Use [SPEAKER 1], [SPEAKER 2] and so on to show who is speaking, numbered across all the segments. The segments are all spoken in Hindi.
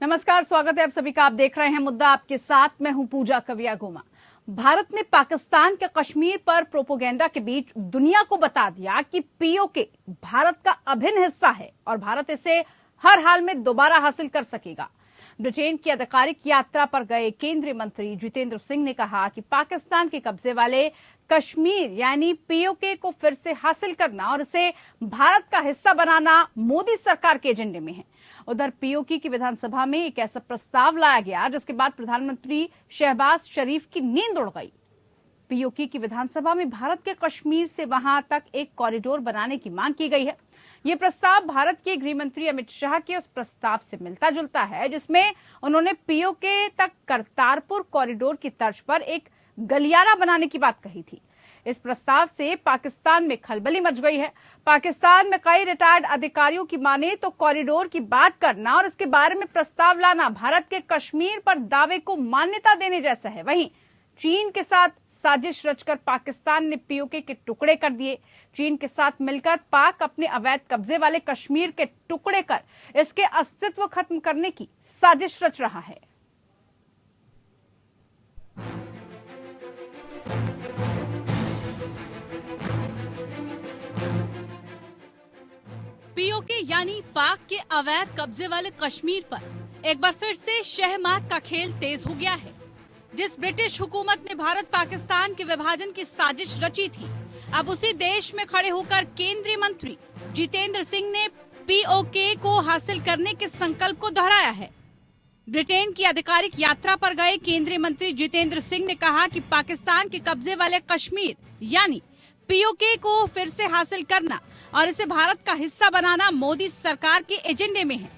[SPEAKER 1] नमस्कार, स्वागत है आप सभी का। आप देख रहे हैं मुद्दा, आपके साथ मैं हूं पूजा कविया-गोमा। भारत ने पाकिस्तान के कश्मीर पर प्रोपोगेंडा के बीच दुनिया को बता दिया कि पीओके भारत का अभिन्न हिस्सा है और भारत इसे हर हाल में दोबारा हासिल कर सकेगा। ब्रिटेन की आधिकारिक यात्रा पर गए केंद्रीय मंत्री जितेंद्र सिंह ने कहा कि पाकिस्तान के कब्जे वाले कश्मीर यानी पीओके को फिर से हासिल करना और इसे भारत का हिस्सा बनाना मोदी सरकार के एजेंडे में है। उधर पीओके की विधानसभा में एक ऐसा प्रस्ताव लाया गया जिसके बाद प्रधानमंत्री शहबाज शरीफ की नींद उड़ गई। पीओके की विधानसभा में भारत के कश्मीर से वहां तक एक कॉरिडोर बनाने की मांग की गई है। ये प्रस्ताव भारत के गृह मंत्री अमित शाह के उस प्रस्ताव से मिलता जुलता है जिसमें उन्होंने पीओके तक करतारपुर कॉरिडोर की तर्ज पर एक गलियारा बनाने की बात कही थी। इस प्रस्ताव से पाकिस्तान में खलबली मच गई है। पाकिस्तान में कई रिटायर्ड अधिकारियों की माने तो कॉरिडोर की बात करना और इसके बारे में प्रस्ताव लाना भारत के कश्मीर पर दावे को मान्यता देने जैसा है। वहीं चीन के साथ साजिश रचकर पाकिस्तान ने पीओके के टुकड़े कर दिए। चीन के साथ मिलकर पाक अपने अवैध कब्जे वाले कश्मीर के टुकड़े कर इसके अस्तित्व खत्म करने की साजिश रच रहा है।
[SPEAKER 2] पीओके यानी पाक के अवैध कब्जे वाले कश्मीर पर एक बार फिर से शहमाग का खेल तेज हो गया है। जिस ब्रिटिश हुकूमत ने भारत पाकिस्तान के विभाजन की साजिश रची थी, अब उसी देश में खड़े होकर केंद्रीय मंत्री जितेंद्र सिंह ने पीओके को हासिल करने के संकल्प को दोहराया है। ब्रिटेन की आधिकारिक यात्रा पर गए केंद्रीय मंत्री जितेंद्र सिंह ने कहा कि पाकिस्तान के कब्जे वाले कश्मीर यानी पीओके को फिर से हासिल करना और इसे भारत का हिस्सा बनाना मोदी सरकार के एजेंडे में है।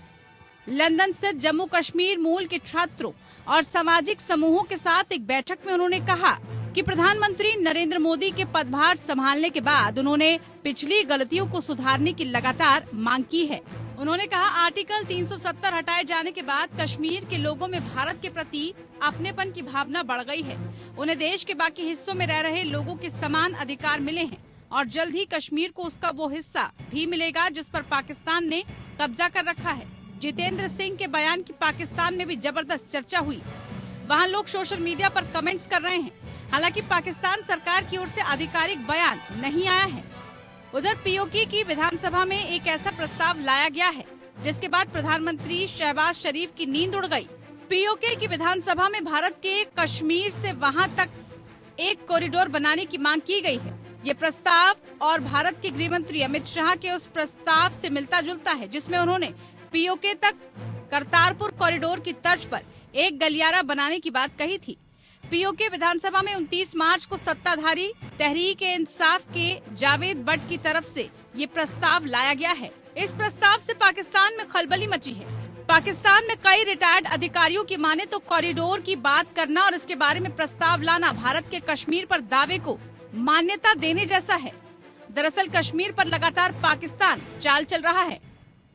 [SPEAKER 2] लंदन स्थित जम्मू कश्मीर मूल के छात्रों और सामाजिक समूहों के साथ एक बैठक में उन्होंने कहा कि प्रधानमंत्री नरेंद्र मोदी के पदभार संभालने के बाद उन्होंने पिछली गलतियों को सुधारने की लगातार मांग की है। उन्होंने कहा, आर्टिकल 370 हटाए जाने के बाद कश्मीर के लोगों में भारत के प्रति अपनेपन की भावना बढ़ गई है। उन्हें देश के बाकी हिस्सों में रह रहे लोगों के समान अधिकार मिले हैं और जल्द ही कश्मीर को उसका वो हिस्सा भी मिलेगा जिस पर पाकिस्तान ने कब्जा कर रखा है। जितेंद्र सिंह के बयान की पाकिस्तान में भी जबरदस्त चर्चा हुई। वहाँ लोग सोशल मीडिया पर कमेंट्स कर रहे हैं। हालांकि पाकिस्तान सरकार की ओर से आधिकारिक बयान नहीं आया है। उधर पीओके की विधानसभा में एक ऐसा प्रस्ताव लाया गया है जिसके बाद प्रधानमंत्री शहबाज शरीफ की नींद उड़ गई। पीओके की विधानसभा में भारत के कश्मीर से वहां तक एक कॉरिडोर बनाने की मांग की गई है। ये प्रस्ताव और भारत के गृह मंत्री अमित शाह के उस प्रस्ताव से मिलता जुलता है जिसमें उन्होंने पीओके तक करतारपुर कॉरिडोर की तर्ज पर एक गलियारा बनाने की बात कही थी। पीओके विधानसभा में 29 मार्च को सत्ताधारी तहरीक-ए-इंसाफ के जावेद भट्ट की तरफ से ये प्रस्ताव लाया गया है। इस प्रस्ताव से पाकिस्तान में खलबली मची है। पाकिस्तान में कई रिटायर्ड अधिकारियों की माने तो कॉरिडोर की बात करना और इसके बारे में प्रस्ताव लाना भारत के कश्मीर पर दावे को मान्यता देने जैसा है। दरअसल कश्मीर पर लगातार पाकिस्तान चाल चल रहा है,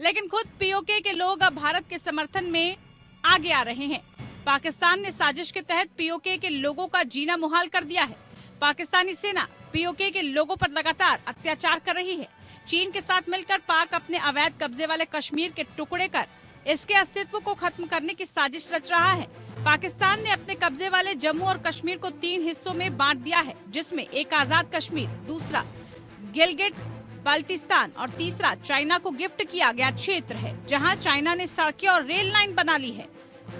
[SPEAKER 2] लेकिन खुद पीओके के लोग अब भारत के समर्थन में आगे आ रहे हैं। पाकिस्तान ने साजिश के तहत पीओके के लोगों का जीना मुहाल कर दिया है। पाकिस्तानी सेना पीओके के लोगों पर लगातार अत्याचार कर रही है। चीन के साथ मिलकर पाक अपने अवैध कब्जे वाले कश्मीर के टुकड़े कर इसके अस्तित्व को खत्म करने की साजिश रच रहा है। पाकिस्तान ने अपने कब्जे वाले जम्मू और कश्मीर को 3 हिस्सों में बांट दिया है, जिसमें एक आजाद कश्मीर, दूसरा गिलगिट बाल्टिस्तान और तीसरा चाइना को गिफ्ट किया गया क्षेत्र है, जहां चाइना ने सड़कें और रेल लाइन बना ली है।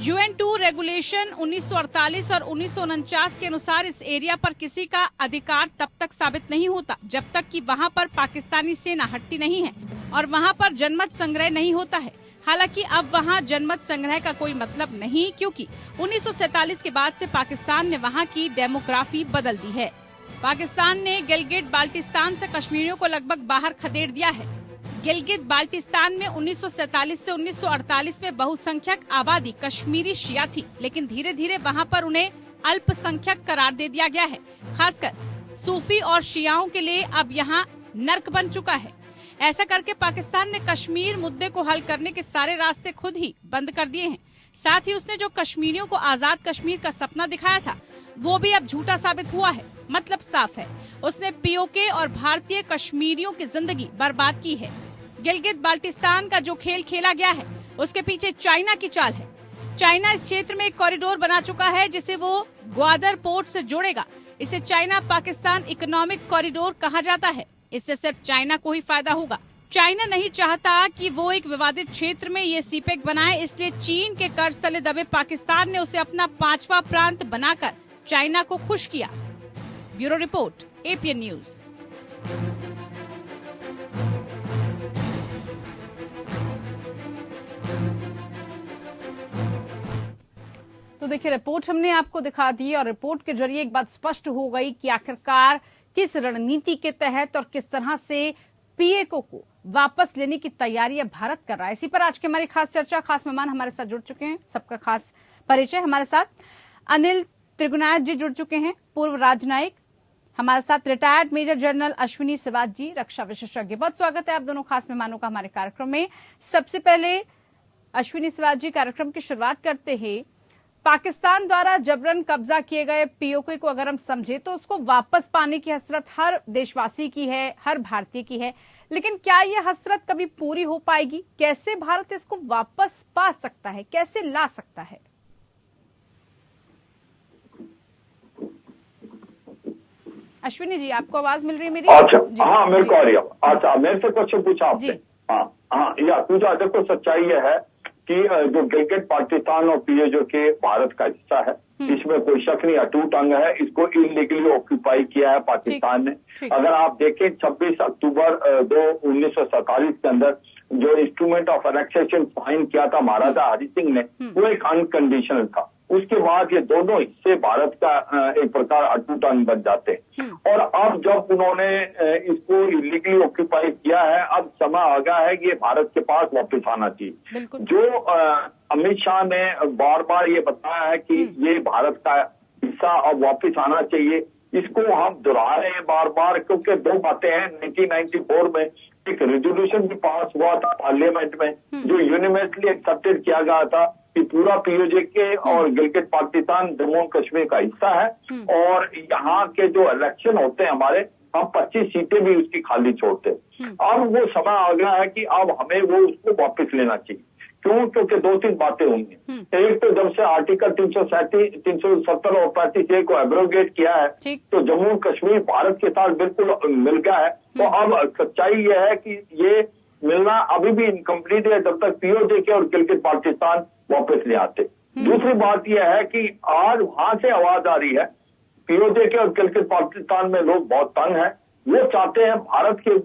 [SPEAKER 2] UN2 रेगुलेशन 1948 और 1949 के अनुसार इस एरिया पर किसी का अधिकार तब तक साबित नहीं होता जब तक कि वहां पर पाकिस्तानी सेना हटती नहीं है और वहां पर जनमत संग्रह नहीं होता है। हालांकि अब वहां जनमत संग्रह का कोई मतलब नहीं, क्योंकि 1947 के बाद से पाकिस्तान ने वहां की डेमोग्राफी बदल दी है। पाकिस्तान ने गिलगिट बाल्टिस्तान से कश्मीरियों को लगभग बाहर खदेड़ दिया है। गिलगित बाल्टिस्तान में 1947 से 1948 में बहुसंख्यक आबादी कश्मीरी शिया थी, लेकिन धीरे धीरे वहां पर उन्हें अल्पसंख्यक करार दे दिया गया है। खासकर सूफी और शियाओं के लिए अब यहाँ नर्क बन चुका है। ऐसा करके पाकिस्तान ने कश्मीर मुद्दे को हल करने के सारे रास्ते खुद ही बंद कर दिए हैं। साथ ही उसने जो कश्मीरियों को आजाद कश्मीर का सपना दिखाया था, वो भी अब झूठा साबित हुआ है। मतलब साफ है, उसने पीओके और भारतीय कश्मीरियों की जिंदगी बर्बाद की है। गिलगित बाल्टिस्तान का जो खेल खेला गया है, उसके पीछे चाइना की चाल है। चाइना इस क्षेत्र में एक कॉरिडोर बना चुका है जिसे वो ग्वादर पोर्ट से जोड़ेगा। इसे चाइना पाकिस्तान इकोनॉमिक कॉरिडोर कहा जाता है। इससे सिर्फ चाइना को ही फायदा होगा। चाइना नहीं चाहता कि वो एक विवादित क्षेत्र में ये सीपेक बनाए, इसलिए चीन के कर्ज तले दबे पाकिस्तान ने उसे अपना 5वां प्रांत बनाकर चाइना को खुश किया। Bureau report, APN news.
[SPEAKER 1] तो देखिए, रिपोर्ट हमने आपको दिखा दी और रिपोर्ट के जरिए एक बात स्पष्ट हो गई कि आखिरकार किस रणनीति के तहत और किस तरह से पीएको को वापस लेने की तैयारी भारत कर रहा है। इसी पर आज की हमारी खास चर्चा, खास मेहमान हमारे साथ जुड़ चुके हैं। सबका खास परिचय, हमारे साथ अनिल त्रिगुनायत जी जुड़ चुके हैं, पूर्व राजनयिक। हमारे साथ retired major general Ashwini Siwach ji, रक्षा विशेषज्ञ। बहुत स्वागत है आप दोनों खास मेहमानों का हमारे कार्यक्रम में। सबसे पहले अश्विनी सिवाच जी, कार्यक्रम की शुरुआत करते हैं। पाकिस्तान द्वारा जबरन कब्जा किए गए पीओके को अगर हम समझे तो उसको वापस पाने की हसरत हर देशवासी की है, हर भारतीय की है, लेकिन क्या ये हसरत कभी पूरी हो पाएगी? कैसे भारत इसको वापस पा सकता है, कैसे ला सकता है? अश्विनी जी, आपको आवाज मिल रही है मेरी?
[SPEAKER 3] अच्छा, हाँ, मेरे को आ रही है। अच्छा, मेरे से क्वेश्चन पूछा आपने। हाँ, या पूछा। देखो, सच्चाई यह है कि जो गिलगित पाकिस्तान और पीओके के भारत का हिस्सा है, इसमें कोई शक नहीं, अटूट अंग है। इसको इलीगली ऑक्यूपाई किया है पाकिस्तान ने। अगर आप देखें 26 अक्टूबर 1947 के अंदर जो इंस्ट्रूमेंट ऑफ एनेक्सेशन साइन किया था महाराजा हरि सिंह ने, वो एक अनकंडीशनल था। उसके बाद ये दोनों हिस्से भारत का एक प्रकार अटूट अंग बन जाते हैं। और अब जब उन्होंने इसको इलीगली ऑक्यूपाई किया है, अब समय आ गया है कि ये भारत के पास वापस आना चाहिए। जो अमित शाह ने बार बार ये बताया है कि ये भारत का हिस्सा अब वापस आना चाहिए, इसको हम दोहरा रहे हैं बार बार, क्योंकि दो बातें हैं। 1994 में एक रेजोल्यूशन भी पास हुआ था पार्लियामेंट में, जो यूनिवर्सली एक्सेप्टेड किया गया था कि पूरा पीओके और गिलगित पाकिस्तान जम्मू और कश्मीर का हिस्सा है, और यहाँ के जो इलेक्शन होते हैं हमारे, हम 25 सीटें भी उसकी खाली छोड़ते हैं। अब वो समय आ गया है कि अब हमें वो उसको वापस लेना चाहिए। क्यों? क्योंकि 2-3 बातें होंगी। एक तो जब से आर्टिकल 370 और 35A को एब्रोगेट किया है, तो जम्मू और कश्मीर भारत के साथ बिल्कुल मिल गया है। तो अब सच्चाई यह है कि ये मिलना अभी भी इनकम्प्लीट है जब तक पीओके और गिलगित पाकिस्तान वापस ले आते। दूसरी बात यह है कि आज वहां से आवाज आ रही है, पीओके और गिलगित पाकिस्तान में लोग बहुत तंग हैं। वो चाहते हैं भारत के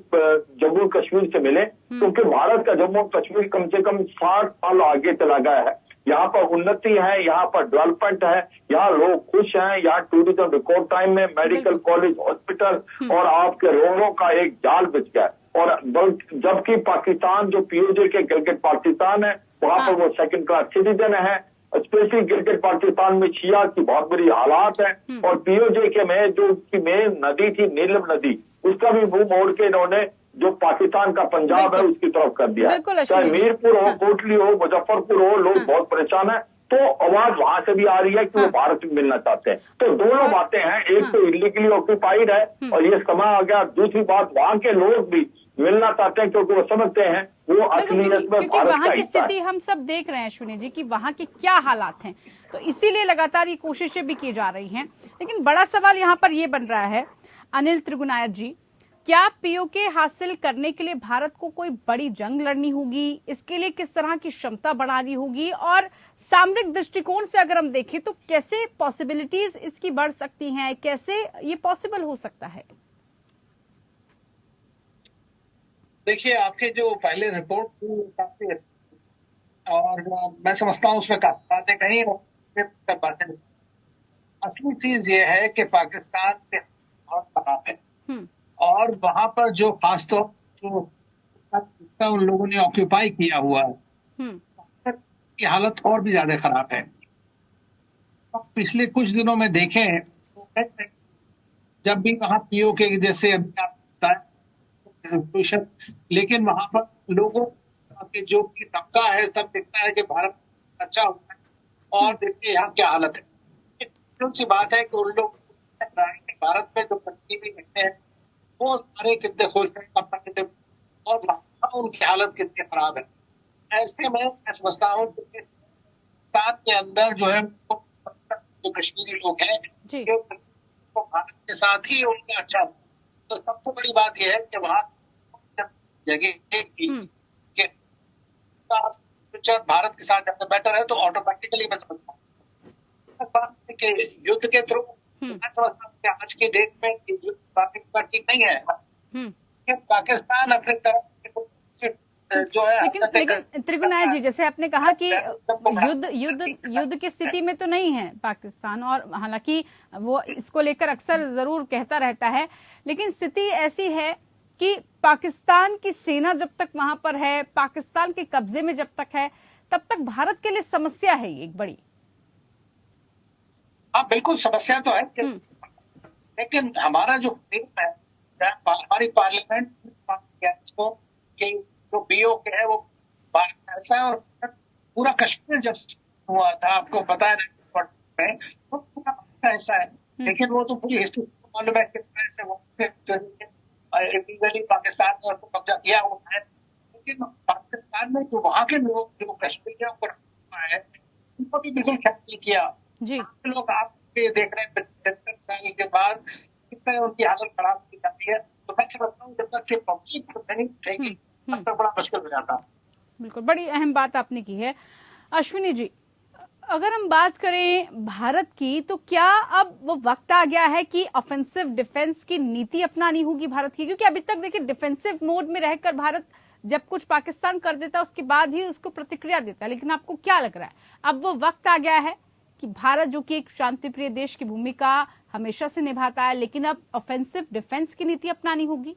[SPEAKER 3] जम्मू कश्मीर से मिले, क्योंकि भारत का जम्मू कश्मीर कम से कम 60 साल आगे चला गया है। यहाँ पर उन्नति है, यहाँ पर डेवलपमेंट है, यहाँ लोग खुश हैं, यहाँ टूरिज्म रिकॉर्ड टाइम में मेडिकल कॉलेज, हॉस्पिटल और आपके रोडों का एक जाल बिछ गया। और जबकि पाकिस्तान जो पीओके के गिलगित पाकिस्तान है, वहाँ पर वो सेकंड क्लास सिटीजन है। स्पेशली गिलगित पाकिस्तान में शिया की बहुत बड़ी हालात है, और पीओके में जो उसकी मेन नदी थी नीलम नदी, उसका भी मुंह मोड़ के इन्होंने जो पाकिस्तान का पंजाब है उसकी तरफ कर दिया। चाहे मीरपुर हो, कोटली हो, मुजफ्फरपुर हो, लोग बहुत परेशान है। तो आवाज वहां से भी आ रही है कि वो भारत में मिलना चाहते हैं। तो दोनों बातें हैं, एक तो इलीगली ऑक्यूपाइड है और ये समय आ गया। दूसरी बात, वहां के लोग भी मिलना चाहते हैं क्योंकि वो समझते हैं वो असलियत में भारत
[SPEAKER 1] वहां
[SPEAKER 3] का
[SPEAKER 1] की
[SPEAKER 3] हिस्सा है।
[SPEAKER 1] स्थिति हम सब देख रहे हैं अश्विनी जी कि वहां के क्या हालात हैं, तो इसीलिए लगातार ये कोशिशें भी की जा रही हैं। लेकिन बड़ा सवाल यहाँ पर ये बन रहा है, अनिल त्रिगुनायत जी, क्या पीओके हासिल करने के लिए भारत को कोई बड़ी जंग लड़नी होगी? इसके लिए किस तरह की क्षमता बढ़ानी होगी? और सामरिक दृष्टिकोण से अगर हम देखें तो कैसे पॉसिबिलिटीज इसकी बढ़ सकती हैं, कैसे ये पॉसिबल हो सकता है?
[SPEAKER 4] देखिए, आपके जो पहले रिपोर्ट काफी, और मैं समझता हूँ उसमें काफी बातें कही, बातें असली चीज ये है कि पाकिस्तान के बहुत खराब है, और वहां पर जो खासतौर जो उन लोगों ने ऑक्यूपाई किया हुआ है, की हालत और भी ज्यादा खराब है। पिछले कुछ दिनों में देखें तो जब भी वहां पीओके जैसे अभी आप बताएं, लेकिन वहां पर लोगों के जो की तबका है सब दिखता है कि भारत अच्छा हुआ है, और देखिए यहाँ क्या हालत है। एक सी बात है कि उन लोग भारत में जो कंट्री भी देखते हैं वो सारे कितने खुश हैं, कंपेटिटिव, और वहां उनकी हालत कितनी खराब है। ऐसे में मैं समझता हूँ कि पाकिस्तान के अंदर जो है जो कश्मीरी लोग हैं
[SPEAKER 1] जी।
[SPEAKER 4] वो भारत के साथ ही उनका अच्छा। तो सबसे बड़ी बात यह है कि वहाँ जगह की कि फ्यूचर भारत के साथ जब बेटर है तो ऑटोमेटिकली मैं समझता हूँ कि युद्ध के थ्रू मैं समझता हूँ कि आज की डेट में ये युद्ध पाकिस्तान ठीक नहीं है कि पाकिस्तान अपनी तरफ से जो है
[SPEAKER 1] लेकिन त्रिगुनायत जी, जैसे आपने कहा कि युद्ध की स्थिति में तो नहीं है पाकिस्तान, और हालांकि वो इसको लेकर अक्सर जरूर कहता रहता है, लेकिन स्थिति ऐसी है कि पाकिस्तान की सेना जब तक वहां पर है, पाकिस्तान के कब्जे में जब तक है, तब तक भारत के लिए समस्या है ये एक बड़ी।
[SPEAKER 4] हाँ बिल्कुल समस्या तो है, लेकिन हमारा जो है हमारी पार्लियामेंट को कि जो पीओके है वो ऐसा है, और पूरा कश्मीर जब हुआ था आपको पता है तो पूरा ऐसा है, लेकिन वो तो पूरी हिस्ट्री मालूम है किस तरह से वो इलीगली पाकिस्तान ने उसको कब्जा किया हुआ है। लेकिन पाकिस्तान में जो वहाँ के लोग जो कश्मीर के ऊपर है उनको भी बिल्कुल ख्याल नहीं किया जी। लोग आप देख रहे हैं 75 साल के बाद किस तरह उनकी हालत खराब की जाती है। तो मैं समझता हूँ जब तक कि पब्लिक नहीं उठेगी तब तक बड़ा मुश्किल हो जाता।
[SPEAKER 1] बिल्कुल, बड़ी अहम बात आपने की है। अश्विनी जी, अगर हम बात करें भारत की, तो क्या अब वो वक्त आ गया है कि ऑफेंसिव डिफेंस की नीति अपनानी होगी भारत की? क्योंकि अभी तक देखिए डिफेंसिव मोड में रहकर भारत जब कुछ पाकिस्तान कर देता है उसके बाद ही उसको प्रतिक्रिया देता है, लेकिन आपको क्या लग रहा है अब वो वक्त आ गया है कि भारत जो कि एक शांति प्रिय देश की भूमिका हमेशा से निभाता है, लेकिन अब ऑफेंसिव डिफेंस की नीति अपनानी होगी?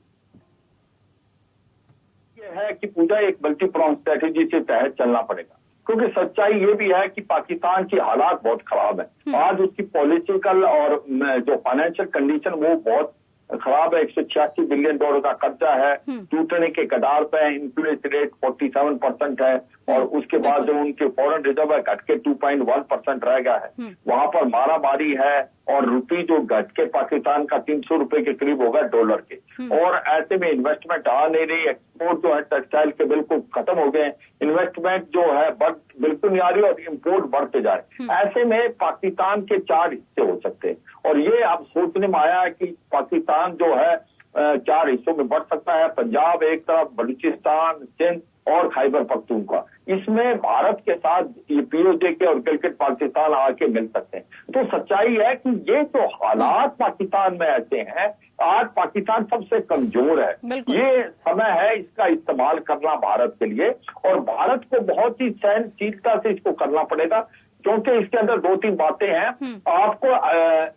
[SPEAKER 3] ये है कि पूजा एक मल्टी प्रॉन्ग स्ट्रेटेजी से तहत चलना पड़ेगा, क्योंकि सच्चाई ये भी है कि पाकिस्तान की हालात बहुत खराब है। आज उसकी पॉलिटिकल और जो फाइनेंशियल कंडीशन वो बहुत खराब है। 186 बिलियन डॉलर का कर्जा है, टूटने के कगार पे, इन्फ्लेशन रेट 47% है, और उसके बाद जो उनके फॉरेन रिजर्व है घट के 2.1% रह गया है। वहां पर मारामारी है, और रुपी जो घट के पाकिस्तान का 300 रुपए के करीब होगा डॉलर के, और ऐसे में इन्वेस्टमेंट आ नहीं रही। एक्सपोर्ट जो है टेक्सटाइल के बिल्कुल खत्म हो गए, इन्वेस्टमेंट जो है बिल्कुल नहीं आ रही, और इम्पोर्ट बढ़ते जा रहे। ऐसे में पाकिस्तान के 4 हिस्से हो सकते हैं, और ये अब सोचने में आया है कि पाकिस्तान जो है 4 हिस्सों में बढ़ सकता है। पंजाब एक तरफ, बलूचिस्तान, सिंध और खैबर पख्तूनख्वा, इसमें भारत के साथ ये पीओके के और गिलगित पाकिस्तान आके मिल सकते हैं। तो सच्चाई है कि ये जो हालात पाकिस्तान में ऐसे हैं, आज पाकिस्तान सबसे कमजोर है, ये समय है इसका इस्तेमाल करना भारत के लिए, और भारत को बहुत ही सहनशीलता से इसको करना पड़ेगा, क्योंकि इसके अंदर 2-3 बातें हैं। आपको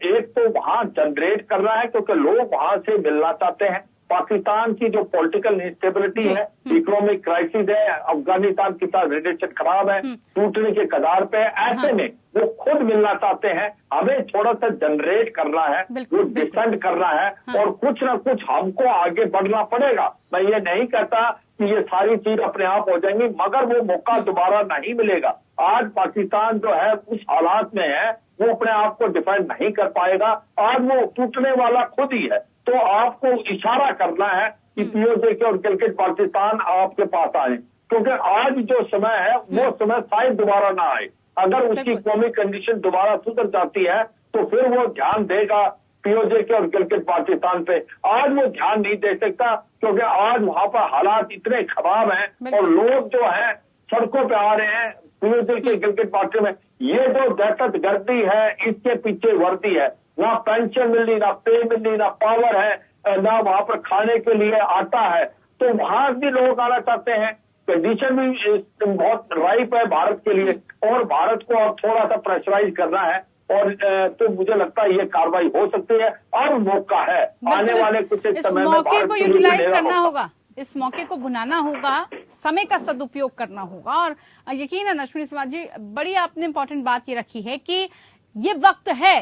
[SPEAKER 3] एक तो वहां जनरेट करना है, क्योंकि लोग वहां से मिलना चाहते हैं। पाकिस्तान की जो पॉलिटिकल इंस्टेबिलिटी है, इकोनॉमिक क्राइसिस है, अफगानिस्तान के साथ रिलेशन खराब है, टूटने के कगार पे, ऐसे में वो खुद मिलना चाहते हैं। हमें थोड़ा सा जनरेट करना है, वो डिसेंड करना है, और कुछ ना कुछ हमको आगे बढ़ना पड़ेगा। मैं ये नहीं कहता कि ये सारी चीज अपने आप हो जाएंगी, मगर वो मौका दोबारा नहीं मिलेगा। आज पाकिस्तान जो है उस हालात में है, वो अपने आप को डिफेंड नहीं कर पाएगा। आज वो टूटने वाला खुद ही है। तो आपको इशारा करना है कि पीओके और गिलगित पाकिस्तान आपके पास आए, क्योंकि आज जो समय है वो समय शायद दोबारा ना आए। अगर उसकी कौमी कंडीशन दोबारा सुधर जाती है तो फिर वो ध्यान देगा पीओके और गिलगित पाकिस्तान पे। आज वो ध्यान नहीं दे सकता, क्योंकि आज वहां पर हालात इतने खराब हैं, और लोग जो हैं सड़कों पे आ रहे हैं पीओके के गिलगित पाकिस्तान में। ये जो दहशत गर्दी है, इसके पीछे वर्दी है। ना पेंशन मिल रही, ना पे मिल रही, ना पावर है, ना वहां पर खाने के लिए आता है। तो वहां भी लोग आना चाहते हैं। कंडीशन भी बहुत राइप है भारत के लिए, और भारत को अब थोड़ा सा प्रेशराइज करना है, और तो मुझे लगता है ये कार्रवाई हो सकती है। और मौका है आने वाले कुछ समय में
[SPEAKER 1] मौके को यूटिलाइज करना होगा, इस मौके को भुनाना होगा, समय का सदुपयोग करना होगा। और यकीनन अश्विनी समाज जी, बड़ी आपने इंपॉर्टेंट बात ये रखी है कि ये वक्त है,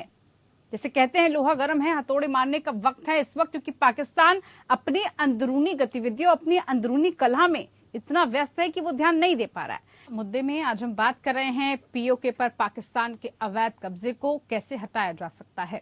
[SPEAKER 1] जैसे कहते हैं लोहा गर्म है, हथौड़े मारने का वक्त है इस वक्त, क्योंकि पाकिस्तान अपनी अंदरूनी गतिविधियों, अपनी अंदरूनी कलह में इतना व्यस्त है कि वो ध्यान नहीं दे पा रहा है। मुद्दे में आज हम बात कर रहे हैं पीओके पर पाकिस्तान के अवैध कब्जे को कैसे हटाया जा सकता है।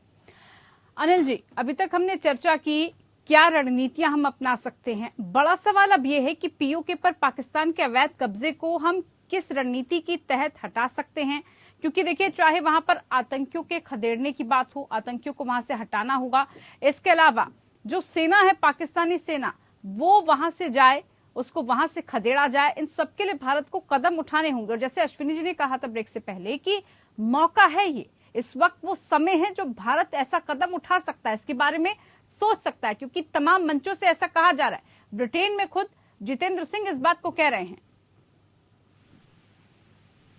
[SPEAKER 1] अनिल जी, अभी तक हमने चर्चा की क्या रणनीतियां हम अपना सकते हैं। बड़ा सवाल अब यह है कि पीओके पर पाकिस्तान के अवैध कब्जे को हम किस रणनीति की तहत हटा सकते हैं? क्योंकि देखिए, चाहे वहां पर आतंकियों के खदेड़ने की बात हो, आतंकियों को वहां से हटाना होगा। इसके अलावा जो सेना है, पाकिस्तानी सेना, वो वहां से जाए, उसको वहां से खदेड़ा जाए, इन सबके लिए भारत को कदम उठाने होंगे। और जैसे अश्विनी जी ने कहा था ब्रेक से पहले कि मौका है ये, इस वक्त वो समय है जो भारत ऐसा कदम उठा सकता है, इसके बारे में सोच सकता है, क्योंकि तमाम मंचों से ऐसा कहा जा रहा है। ब्रिटेन में खुद जितेंद्र सिंह इस बात को कह रहे हैं।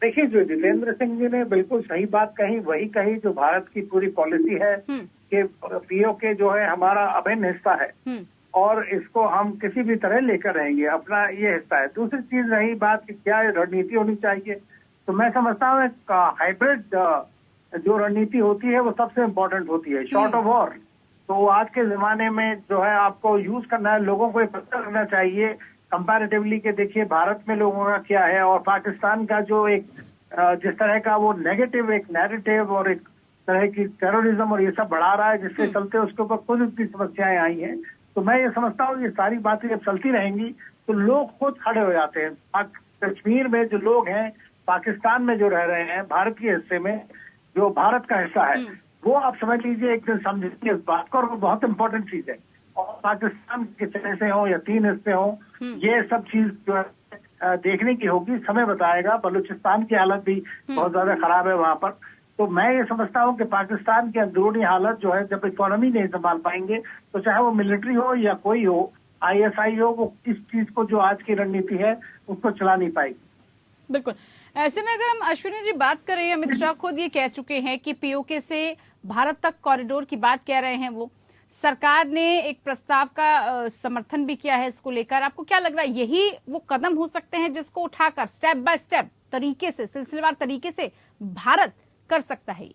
[SPEAKER 4] देखिए, जो जितेंद्र सिंह जी ने बिल्कुल सही बात कही, वही कही जो भारत की पूरी पॉलिसी है कि पीओके जो है हमारा अभिन्न हिस्सा है और इसको हम किसी भी तरह लेकर रहेंगे, अपना ये हिस्सा है। दूसरी चीज रही बात कि क्या रणनीति होनी चाहिए, तो मैं समझता हूँ एक हाइब्रिड जो रणनीति होती है वो सबसे इम्पोर्टेंट होती है, शॉर्ट ऑफ वॉर। तो आज के जमाने में जो है आपको यूज करना है, लोगों को पता करना चाहिए कंपैरेटिवली कि देखिए भारत में लोगों का क्या है और पाकिस्तान का जो एक जिस तरह का वो नेगेटिव एक नैरेटिव और एक तरह की टेररिज्म और ये सब बढ़ा रहा है, जिसके चलते उसके ऊपर खुद इतनी समस्याएं आई हैं। तो मैं ये समझता हूँ ये सारी बातें जब चलती रहेंगी तो लोग खुद खड़े हो जाते हैं। कश्मीर में जो लोग हैं, पाकिस्तान में जो रह रहे हैं, भारतीय हिस्से में जो भारत का हिस्सा है, वो आप समझ लीजिए एक दिन समझिए इस बात को, और वो बहुत इंपॉर्टेंट चीज है। और पाकिस्तान कितने हिस्से हों या 3 हिस्से हों, ये सब चीज जो है देखने की होगी, समय बताएगा। बलूचिस्तान की हालत भी बहुत ज्यादा खराब है वहां पर। तो मैं ये समझता हूँ कि पाकिस्तान की अंदरूनी हालत जो है, जब इकोनॉमी नहीं संभाल पाएंगे तो चाहे वो मिलिट्री हो या कोई हो, ISI हो, वो इस चीज को जो आज की रणनीति है उसको चला नहीं पाएगी।
[SPEAKER 1] बिल्कुल। ऐसे में अगर हम अश्विनी जी बात करें, अमित शाह खुद ये कह चुके हैं कि पीओके से भारत तक कॉरिडोर की बात कह रहे हैं। वो सरकार ने एक प्रस्ताव का समर्थन भी किया है इसको लेकर। आपको क्या लग रहा है, यही वो कदम हो सकते हैं जिसको उठाकर स्टेप बाय स्टेप तरीके से, सिलसिलेवार तरीके से भारत कर सकता है? ये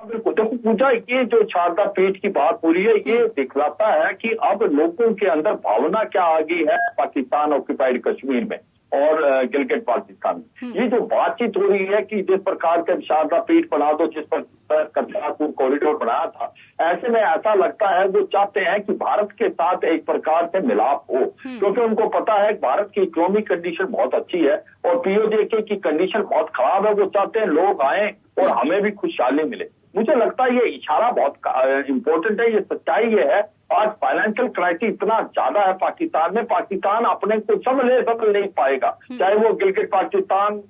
[SPEAKER 3] बिल्कुल, देखो पूजा, ये जो शारदा पीठ की बात हो रही है, ये दिखलाता है कि अब लोगों के अंदर भावना क्या आ गई है पाकिस्तान ऑक्यूपाइड कश्मीर में और गिलगित बाल्टिस्तान में। ये जो बातचीत हो रही है कि जिस प्रकार का शारदा पीठ बना दो, जिस पर करतारपुर कॉरिडोर बनाया था, ऐसे में ऐसा लगता है वो चाहते हैं कि भारत के साथ एक प्रकार से मिलाप हो, क्योंकि उनको पता है कि भारत की इकोनॉमिक कंडीशन बहुत अच्छी है और पीओके की कंडीशन बहुत खराब है। वो चाहते हैं लोग आए और हमें भी खुशहाली मिले। मुझे लगता है ये इशारा बहुत इंपॉर्टेंट है। ये सच्चाई ये है, आज फाइनेंशियल क्राइसिस इतना ज्यादा है पाकिस्तान में, पाकिस्तान अपने को संभल नहीं पाएगा, चाहे वो गिलगित पाकिस्तान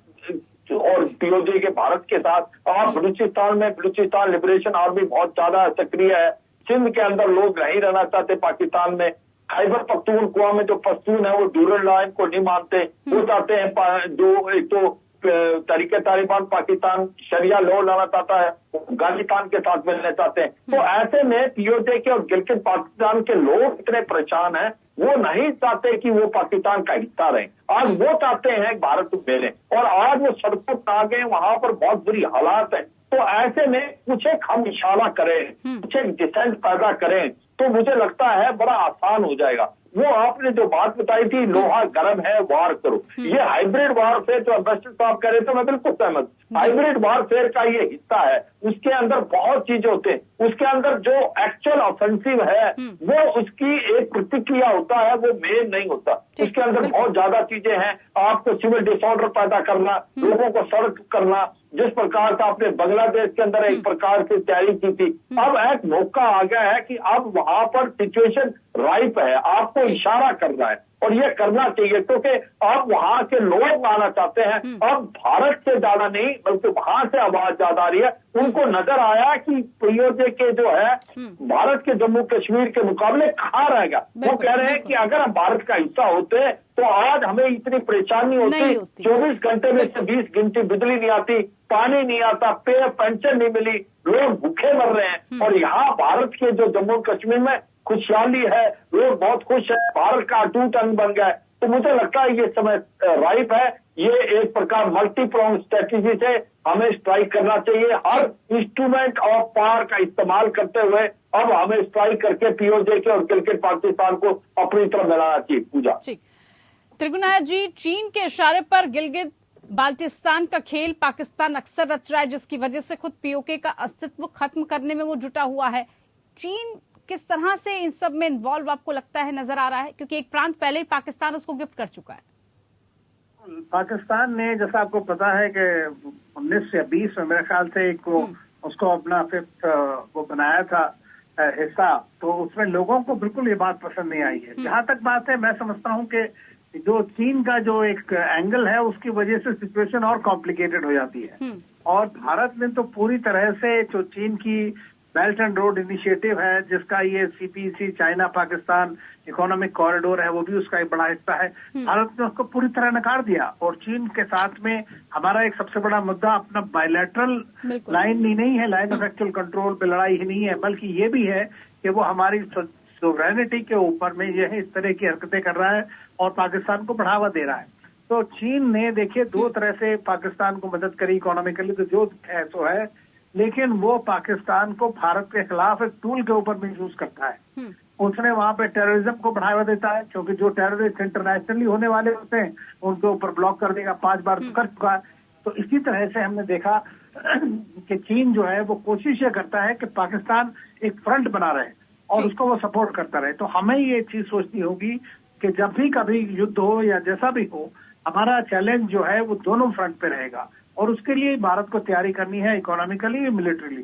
[SPEAKER 3] और पीओके के भारत के साथ। और बलूचिस्तान में बलूचिस्तान लिबरेशन आर्मी बहुत ज्यादा सक्रिय है। सिंध के अंदर लोग नहीं रहना चाहते पाकिस्तान में। खैबर पख्तूनख्वा में जो पश्तून है वो ड्यूरल लाइन को नहीं मानते, वो चाहते हैं जो एक तो तरीके तालिबान पाकिस्तान शरिया लॉ लाना चाहता है, अफगानिस्तान के साथ मिलना चाहते हैं। तो ऐसे में पीओके और गिलगित पाकिस्तान के लोग इतने परेशान हैं, वो नहीं चाहते कि वो पाकिस्तान का हिस्सा रहे। आज वो चाहते हैं भारत को मिले और आज वो सड़कों पर आ गए, वहां पर बहुत बुरी हालात है। तो ऐसे में कुछ एक हम इशारा करें, कुछ एक डिसेंट पैदा करें, तो मुझे लगता है बड़ा आसान हो जाएगा। वो आपने जो बात बताई थी, लोहा गर्म है, वार करो, ये हाइब्रिड वारफेयर जो एम्बेसडर साहब कह रहे थे, मैं बिल्कुल सहमत। हाइब्रिड वारफेयर का ये हिस्सा है, उसके अंदर बहुत चीजें होते हैं। उसके अंदर जो एक्चुअल ऑफेंसिव है वो उसकी एक प्रतिक्रिया होता है, वो मेन नहीं होता। उसके अंदर बहुत ज्यादा चीजें हैं। आपको सिविल डिसऑर्डर पैदा करना, लोगों को सड़क करना, जिस प्रकार का आपने बांग्लादेश के अंदर एक प्रकार की तैयारी की थी, अब एक मौका आ गया है कि अब वहां पर सिचुएशन राइप है, आपको इशारा करना है और ये करना चाहिए, क्योंकि अब वहां के लोग आना चाहते हैं। अब भारत से ज्यादा नहीं बल्कि वहां से आवाज ज्यादा आ रही है। उनको नजर आया कि पीओके जो है भारत के जम्मू कश्मीर के मुकाबले कहाँ रहेगा। वो कह रहे हैं कि अगर हम भारत का हिस्सा होते तो आज हमें इतनी परेशानी होती। 24 घंटे में से 20 घंटे बिजली नहीं आती, पानी नहीं आता, पे पेंशन नहीं मिली, लोग भूखे मर रहे हैं। और यहाँ भारत के जो जम्मू कश्मीर में खुशहाली है, लोग बहुत खुश है, भारत का अटूट अंग बन गया है। तो मुझे लगता है ये समय राइप है। ये एक प्रकार मल्टी प्रोंग स्ट्रेटेजी से हमें स्ट्राइक करना चाहिए। हर इंस्ट्रूमेंट ऑफ पावर का इस्तेमाल करते हुए अब हमें स्ट्राइक करके पीओके और गिलगित पाकिस्तान को अपनी तरफ मिलाना चाहिए। पूजा
[SPEAKER 1] त्रिगुनायत जी, चीन के इशारे पर गिलगित बाल्टिस्तान का खेल पाकिस्तान अक्सर रच रहा है, जिसकी वजह से खुद पीओके का अस्तित्व खत्म करने में वो जुटा हुआ है। चीन किस तरह से इन सब में इन्वॉल्व आपको लगता है, नजर आ रहा है? क्योंकि एक प्रांत पहले ही पाकिस्तान उसको गिफ्ट कर चुका है।
[SPEAKER 4] पाकिस्तान ने, जैसा आपको पता है कि 19 या 20 में मेरे ख्याल से एक उसको अपना फिफ्थ वो बनाया था हिस्सा, तो उसमें लोगों को बिल्कुल ये बात पसंद नहीं आई है। जहां तक बात है, मैं समझता हूं कि जो चीन का जो एक एंगल है उसकी वजह से सिचुएशन और कॉम्प्लिकेटेड हो जाती है। और भारत ने तो पूरी तरह से जो चीन की बेल्ट एंड रोड इनिशिएटिव है, जिसका ये CPC China Pakistan economic corridor है, वो भी उसका एक बड़ा हिस्सा है, भारत ने उसको पूरी तरह नकार दिया। और चीन के साथ में हमारा एक सबसे बड़ा मुद्दा अपना बायलैटरल लाइन ही नहीं है, लाइन ऑफ एक्चुअल कंट्रोल पे लड़ाई ही नहीं है, बल्कि ये भी है कि वो हमारी सोवरेनिटी के ऊपर में ये इस तरह की हरकतें कर रहा है और पाकिस्तान को बढ़ावा दे रहा है। तो चीन ने देखिए 2 तरह से पाकिस्तान को मदद करी इकोनॉमिकली, तो जो है सो है, लेकिन वो पाकिस्तान को भारत के खिलाफ एक टूल के ऊपर भी यूज करता है। उसने वहां पे टेररिज्म को बढ़ावा देता है, क्योंकि जो टेररिस्ट इंटरनेशनली होने वाले होते हैं उनके ऊपर ब्लॉक कर देगा, 5 बार कर चुका है। तो इसी तरह से हमने देखा कि चीन जो है वो कोशिश ये करता है कि पाकिस्तान एक फ्रंट बना रहे और उसको वो सपोर्ट करता रहे। तो हमें ये चीज सोचनी होगी कि जब भी कभी युद्ध हो या जैसा भी हो, हमारा चैलेंज जो है वो दोनों फ्रंट पे रहेगा और उसके लिए भारत को तैयारी करनी है, इकोनॉमिकली या मिलिट्रीली।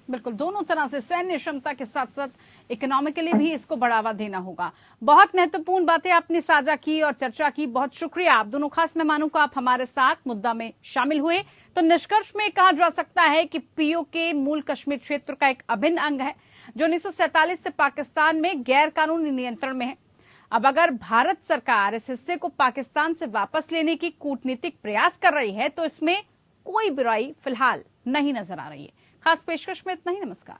[SPEAKER 1] बिल्कुल, दोनों तरह से सैन्य क्षमता के साथ साथ इकोनॉमिकली भी इसको बढ़ावा देना होगा। बहुत महत्वपूर्ण बातें आपने साझा की और चर्चा की, बहुत शुक्रिया आप दोनों खास मेहमानों का, आप हमारे साथ मुद्दा में शामिल हुए। तो निष्कर्ष में कहा जा सकता है कि पीओके मूल कश्मीर क्षेत्र का एक अभिन्न अंग है जो 1947 से पाकिस्तान में गैर कानूनी नियंत्रण में है। अब अगर भारत सरकार इस हिस्से को पाकिस्तान से वापस लेने की कूटनीतिक प्रयास कर रही है तो इसमें कोई बुराई फिलहाल नहीं नजर आ रही है। खास पेशकश में इतना ही। नमस्कार।